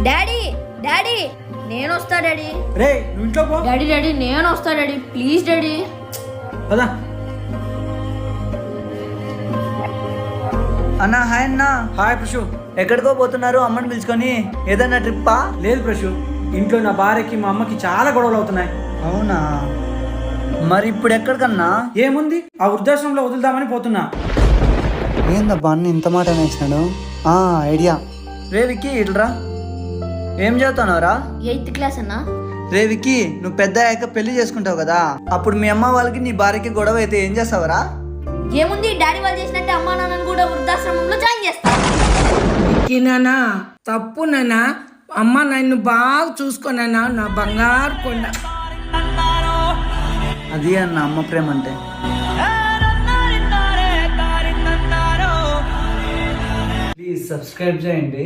Daddy daddy నేను వస్తా daddy. రే నువ్వు ఇంట్లో పో. డాడీ డాడీ నేను వస్తా డాడీ, ప్లీజ్ డాడీ. పదా. అన్నా హాయ్ అన్నా. హాయ్ ప్రశు. ఎక్కడికో పోతున్నారు అమ్మని పిలుచుకొని? ఏదన్నా ట్రిప్పా? లేదు ప్రశు, ఇంట్లో నా భార్యకి మా అమ్మకి చాలా గొడవలు అవుతున్నాయి. అవునా, మరి ఇప్పుడు ఎక్కడికన్నా? ఏముంది, ఆ వృద్ధాశ్రమంలో వదులుదామని పోతున్నా. ఏందబ్బా అన్న ఇంత మాట అనేసినాడు? ఐడియా. రే విక్కీ ఇట్లరా. ఏం చదువుతున్నావురా? 8th క్లాస్ అన్నా. రే విక్కీ, నువ్వు పెద్ద అయ్యాక పెళ్లి చేసుకుంటావు కదా, అప్పుడు మీ అమ్మ వాళ్ళకి నీ భార్యకి గొడవ అయితే ఏం చేస్తావురా? ఏముంది, డాడీ వాళ్ళు చేసినట్టే అమ్మా నాన్నని కూడా వృద్ధాశ్రమంలో జాయిన్ చేస్తా. నానా తప్పు నానా, అమ్మ నన్ను బాగా చూసుకోనన్నా, నా బంగారు కొండ. అది అన్న అమ్మ ప్రేమ అంటే. ప్లీజ్ సబ్స్క్రైబ్ చేయండి.